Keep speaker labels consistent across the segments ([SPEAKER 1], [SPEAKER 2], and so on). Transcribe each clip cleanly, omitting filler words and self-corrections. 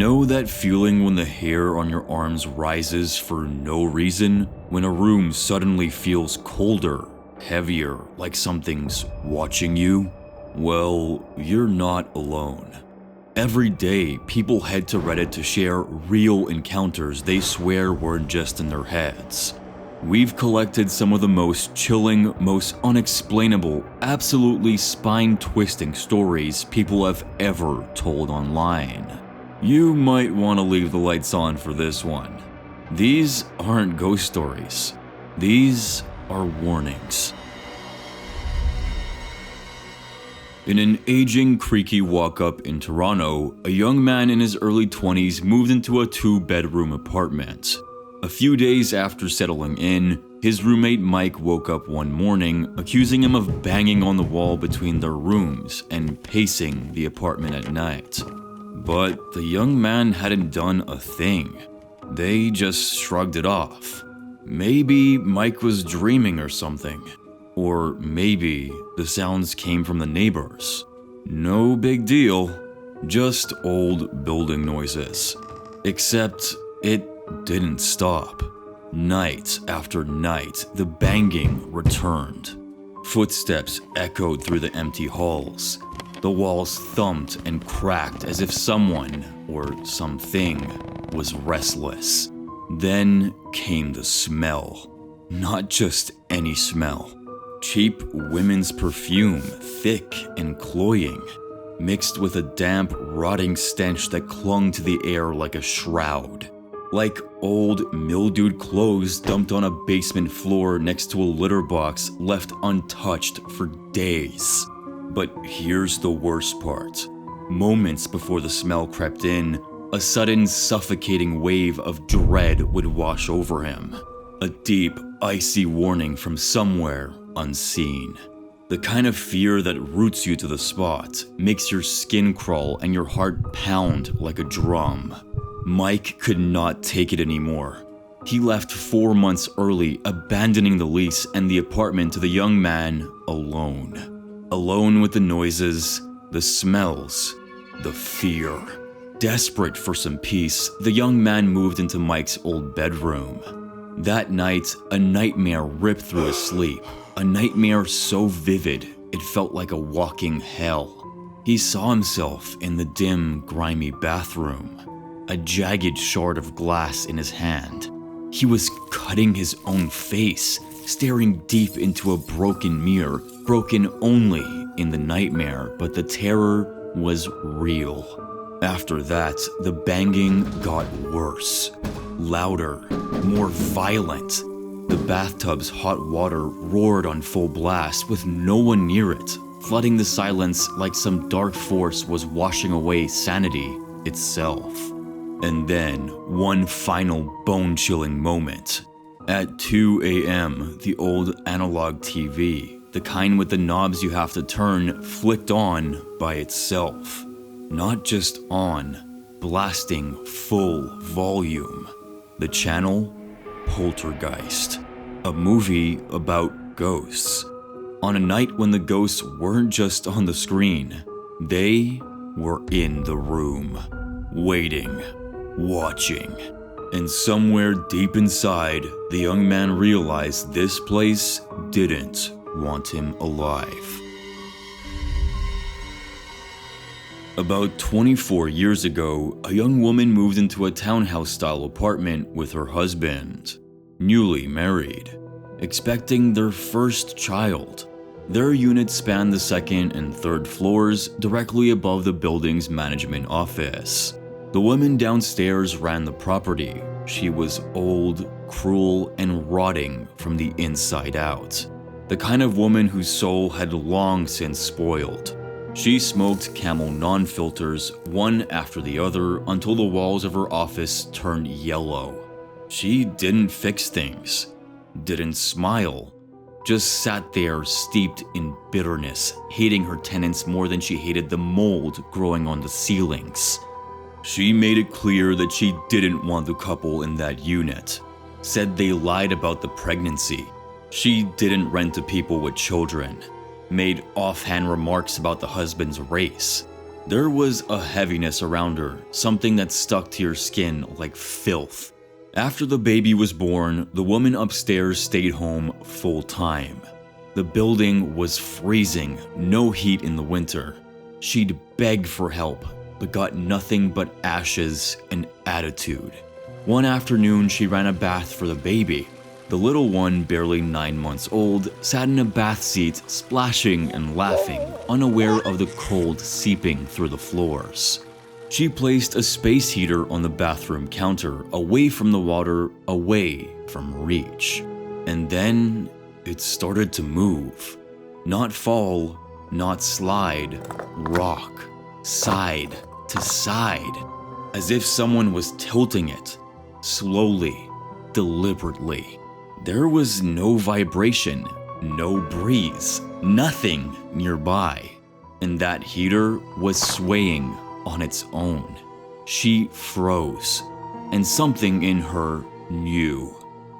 [SPEAKER 1] Know that feeling when the hair on your arms rises for no reason? When a room suddenly feels colder, heavier, like something's watching you? Well, you're not alone. Every day, people head to Reddit to share real encounters they swear weren't just in their heads. We've collected some of the most chilling, most unexplainable, absolutely spine-twisting stories people have ever told online. You might want to leave the lights on for this one. These aren't ghost stories. These are warnings. In an aging, creaky walk-up in Toronto, a young man in his early 20s moved into a 2-bedroom apartment. A few days after settling in, his roommate Mike woke up one morning, accusing him of banging on the wall between their rooms and pacing the apartment at night. But the young man hadn't done a thing. They just shrugged it off. Maybe Mike was dreaming or something. Or maybe the sounds came from the neighbors. No big deal, just old building noises. Except it didn't stop. Night after night, the banging returned. Footsteps echoed through the empty halls. The walls thumped and cracked as if someone, or something, was restless. Then came the smell. Not just any smell. Cheap women's perfume, thick and cloying, mixed with a damp, rotting stench that clung to the air like a shroud. Like old, mildewed clothes dumped on a basement floor next to a litter box left untouched for days. But here's the worst part. Moments before the smell crept in, a sudden suffocating wave of dread would wash over him. A deep, icy warning from somewhere unseen. The kind of fear that roots you to the spot, makes your skin crawl and your heart pound like a drum. Mike could not take it anymore. He left 4 months early, abandoning the lease and the apartment to the young man alone. Alone with the noises, the smells, the fear. Desperate for some peace, the young man moved into Mike's old bedroom. That night, a nightmare ripped through his sleep. A nightmare so vivid, it felt like a walking hell. He saw himself in the dim, grimy bathroom. A jagged shard of glass in his hand. He was cutting his own face, staring deep into a broken mirror, broken only in the nightmare, but the terror was real. After that, the banging got worse. Louder, more violent. The bathtub's hot water roared on full blast with no one near it, flooding the silence like some dark force was washing away sanity itself. And then, one final bone-chilling moment. At 2 a.m., the old analog TV, the kind with the knobs you have to turn, flicked on by itself. Not just on, blasting full volume. The channel? Poltergeist. A movie about ghosts. On a night when the ghosts weren't just on the screen, they were in the room. Waiting. Watching. And somewhere deep inside, the young man realized this place didn't want him alive. About 24 years ago, a young woman moved into a townhouse-style apartment with her husband, newly married, expecting their first child. Their unit spanned the second and third floors, directly above the building's management office. The woman downstairs ran the property. She was old, cruel, and rotting from the inside out. The kind of woman whose soul had long since spoiled. She smoked Camel non-filters, one after the other, until the walls of her office turned yellow. She didn't fix things, didn't smile, just sat there steeped in bitterness, hating her tenants more than she hated the mold growing on the ceilings. She made it clear that she didn't want the couple in that unit, said they lied about the pregnancy. She didn't rent to people with children, made offhand remarks about the husband's race. There was a heaviness around her, something that stuck to your skin like filth. After the baby was born, the woman upstairs stayed home full time. The building was freezing, no heat in the winter. She'd beg for help, but got nothing but ashes and attitude. One afternoon, she ran a bath for the baby. The little one, barely 9 months old, sat in a bath seat, splashing and laughing, unaware of the cold seeping through the floors. She placed a space heater on the bathroom counter, away from the water, away from reach. And then it started to move. Not fall, not slide, rock, side to side, as if someone was tilting it, slowly, deliberately. There was no vibration, no breeze, nothing nearby, and that heater was swaying on its own. She froze, and something in her knew.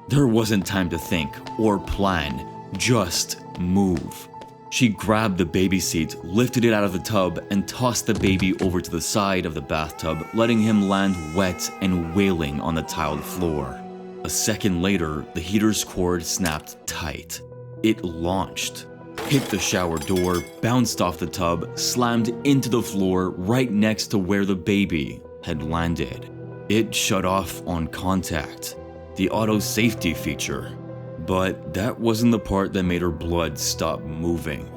[SPEAKER 1] There wasn't time to think or plan, just move. She grabbed the baby seat, lifted it out of the tub, and tossed the baby over to the side of the bathtub, letting him land wet and wailing on the tiled floor. A second later, the heater's cord snapped tight. It launched, hit the shower door, bounced off the tub, slammed into the floor right next to where the baby had landed. It shut off on contact, the auto safety feature. But that wasn't the part that made her blood stop moving.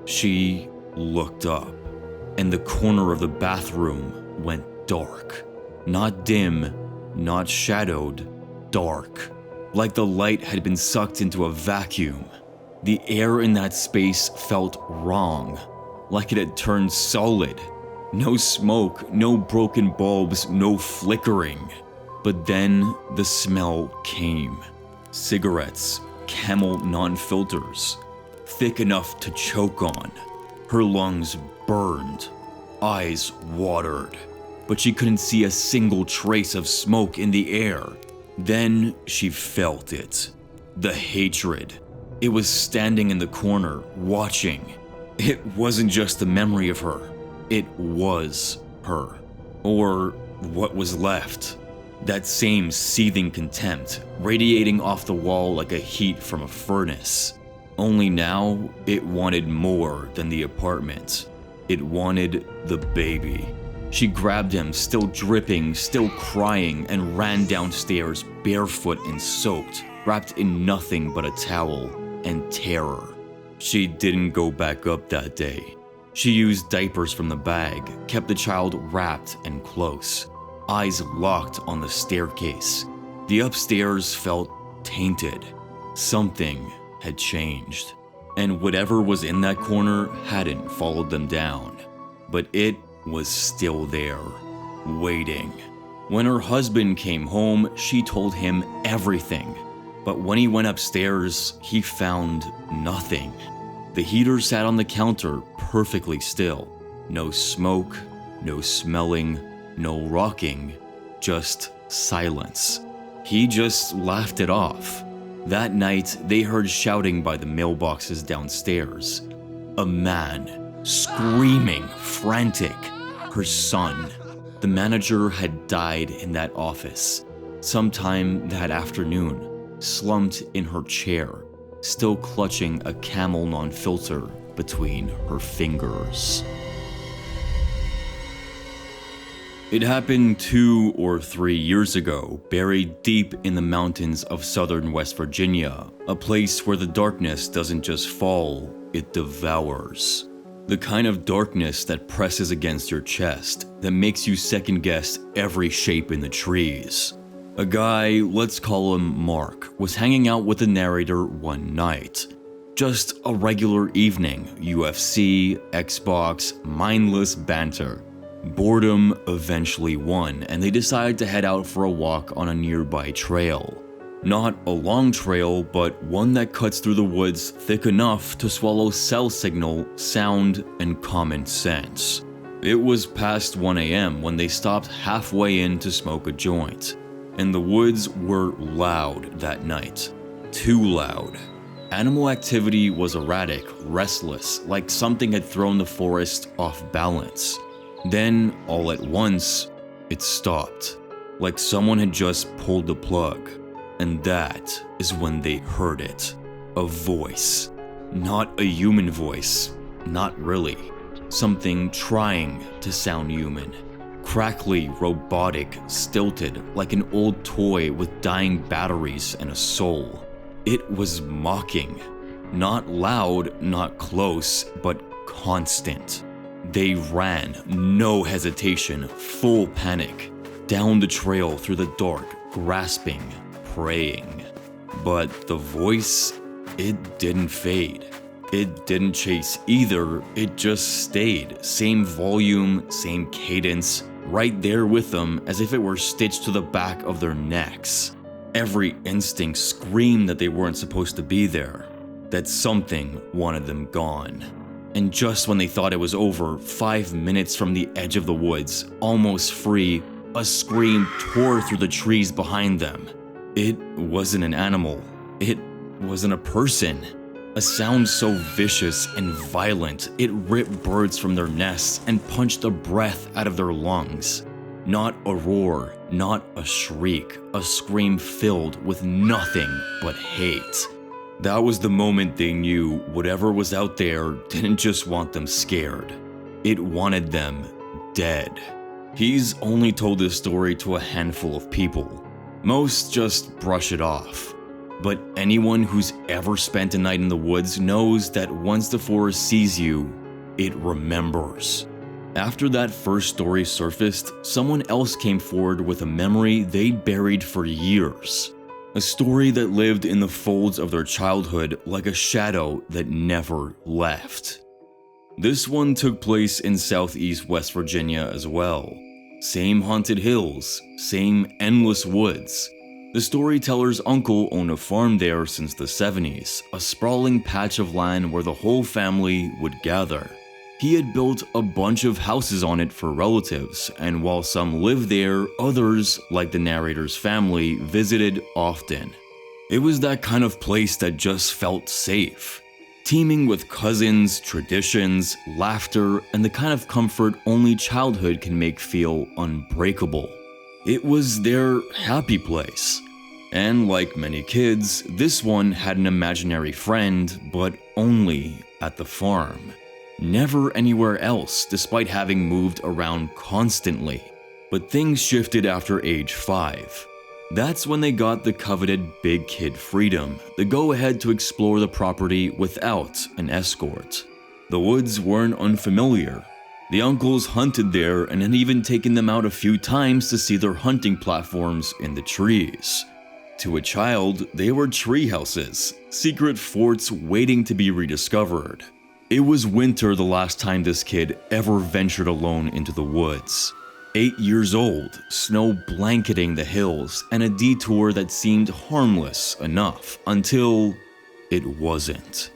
[SPEAKER 1] She looked up, and the corner of the bathroom went dark. Not dim, not shadowed, dark. Like the light had been sucked into a vacuum. The air in that space felt wrong, like it had turned solid. No smoke, no broken bulbs, no flickering. But then the smell came. Cigarettes, Camel non-filters, thick enough to choke on. Her lungs burned, eyes watered, but she couldn't see a single trace of smoke in the air. Then she felt it. The hatred. It was standing in the corner, watching. It wasn't just a memory of her. It was her. Or what was left. That same seething contempt, radiating off the wall like a heat from a furnace. Only now, it wanted more than the apartment. It wanted the baby. She grabbed him, still dripping, still crying, and ran downstairs, barefoot and soaked, wrapped in nothing but a towel and terror. She didn't go back up that day. She used diapers from the bag, kept the child wrapped and close. Eyes locked on the staircase. The upstairs felt tainted. Something had changed. And whatever was in that corner hadn't followed them down. But it was still there, waiting. When her husband came home, she told him everything. But when he went upstairs, he found nothing. The heater sat on the counter perfectly still. No smoke, no smelling, no rocking, just silence. He just laughed it off. That night, they heard shouting by the mailboxes downstairs. A man, screaming, frantic. Her son. The manager had died in that office. Sometime that afternoon, slumped in her chair, still clutching a Camel non-filter between her fingers. It happened 2 or 3 years ago, buried deep in the mountains of southern West Virginia, a place where the darkness doesn't just fall, it devours. The kind of darkness that presses against your chest, that makes you second-guess every shape in the trees. A guy, let's call him Mark, was hanging out with the narrator one night. Just a regular evening, UFC, Xbox, mindless banter. Boredom eventually won, and they decided to head out for a walk on a nearby trail. Not a long trail, but one that cuts through the woods thick enough to swallow cell signal, sound, and common sense. It was past 1 a.m. when they stopped halfway in to smoke a joint. And the woods were loud that night. Too loud. Animal activity was erratic, restless, like something had thrown the forest off balance. Then, all at once, it stopped, like someone had just pulled the plug. And that is when they heard it. A voice. Not a human voice. Not really. Something trying to sound human. Crackly, robotic, stilted, like an old toy with dying batteries and a soul. It was mocking. Not loud, not close, but constant. They ran, no hesitation, full panic, down the trail through the dark, grasping, praying. But the voice, it didn't fade. It didn't chase either, it just stayed. Same volume, same cadence, right there with them as if it were stitched to the back of their necks. Every instinct screamed that they weren't supposed to be there, that something wanted them gone. And just when they thought it was over, 5 minutes from the edge of the woods, almost free, a scream tore through the trees behind them. It wasn't an animal. It wasn't a person. A sound so vicious and violent, it ripped birds from their nests and punched the breath out of their lungs. Not a roar, not a shriek, a scream filled with nothing but hate. That was the moment they knew whatever was out there didn't just want them scared. It wanted them dead. He's only told this story to a handful of people. Most just brush it off. But anyone who's ever spent a night in the woods knows that once the forest sees you, it remembers. After that first story surfaced, someone else came forward with a memory they'd buried for years. A story that lived in the folds of their childhood like a shadow that never left. This one took place in southeast West Virginia as well. Same haunted hills, same endless woods. The storyteller's uncle owned a farm there since the 70s, a sprawling patch of land where the whole family would gather. He had built a bunch of houses on it for relatives, and while some lived there, others, like the narrator's family, visited often. It was that kind of place that just felt safe, teeming with cousins, traditions, laughter, and the kind of comfort only childhood can make feel unbreakable. It was their happy place. And like many kids, this one had an imaginary friend, but only at the farm. Never anywhere else, despite having moved around constantly. But things shifted after age 5. That's when they got the coveted big kid freedom, the go-ahead to explore the property without an escort. The woods weren't unfamiliar. The uncles hunted there and had even taken them out a few times to see their hunting platforms in the trees. To a child, they were tree houses, secret forts waiting to be rediscovered. It was winter the last time this kid ever ventured alone into the woods. 8 years old, snow blanketing the hills, and a detour that seemed harmless enough until it wasn't.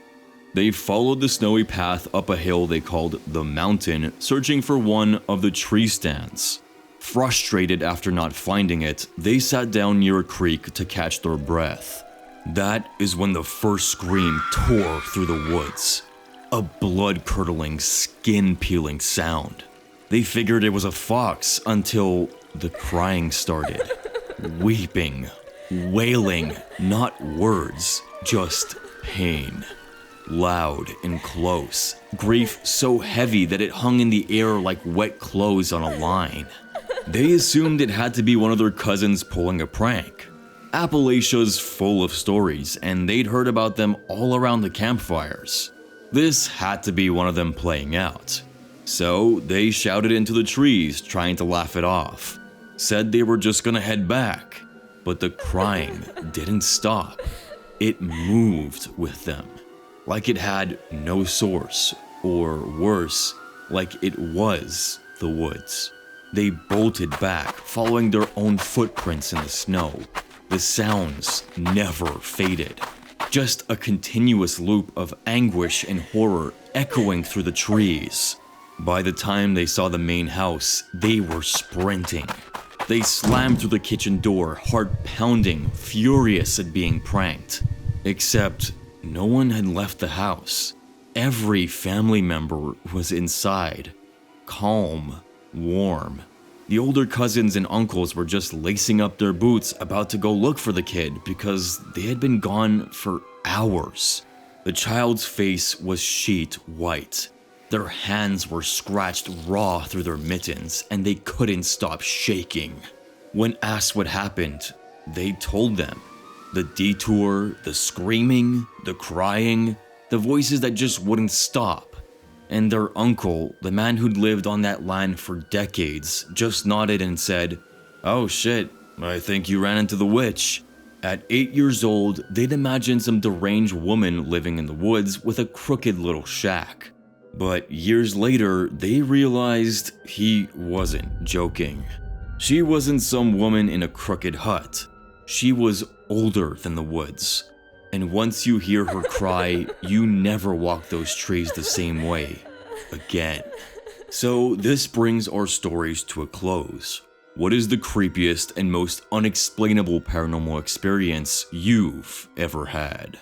[SPEAKER 1] They followed the snowy path up a hill they called the mountain, searching for one of the tree stands. Frustrated after not finding it, they sat down near a creek to catch their breath. That is when the first scream tore through the woods. A blood-curdling, skin-peeling sound. They figured it was a fox until the crying started. Weeping, wailing, not words, just pain. Loud and close, grief so heavy that it hung in the air like wet clothes on a line. They assumed it had to be one of their cousins pulling a prank. Appalachia's full of stories, and they'd heard about them all around the campfires. This had to be one of them playing out. So they shouted into the trees, trying to laugh it off. Said they were just gonna head back. But the crying didn't stop. It moved with them. Like it had no source, or worse, like it was the woods. They bolted back, following their own footprints in the snow. The sounds never faded. Just a continuous loop of anguish and horror echoing through the trees. By the time they saw the main house, they were sprinting. They slammed through the kitchen door, heart pounding, furious at being pranked. Except no one had left the house. Every family member was inside, calm warm. The older cousins and uncles were just lacing up their boots about to go look for the kid because they had been gone for hours. The child's face was sheet white. Their hands were scratched raw through their mittens and they couldn't stop shaking. When asked what happened, they told them. The detour, the screaming, the crying, the voices that just wouldn't stop. And their uncle, the man who'd lived on that land for decades, just nodded and said, "Oh shit, I think you ran into the witch." At 8 years old, they'd imagined some deranged woman living in the woods with a crooked little shack. But years later, they realized he wasn't joking. She wasn't some woman in a crooked hut. She was older than the woods. And once you hear her cry, you never walk those trees the same way again. So this brings our stories to a close. What is the creepiest and most unexplainable paranormal experience you've ever had?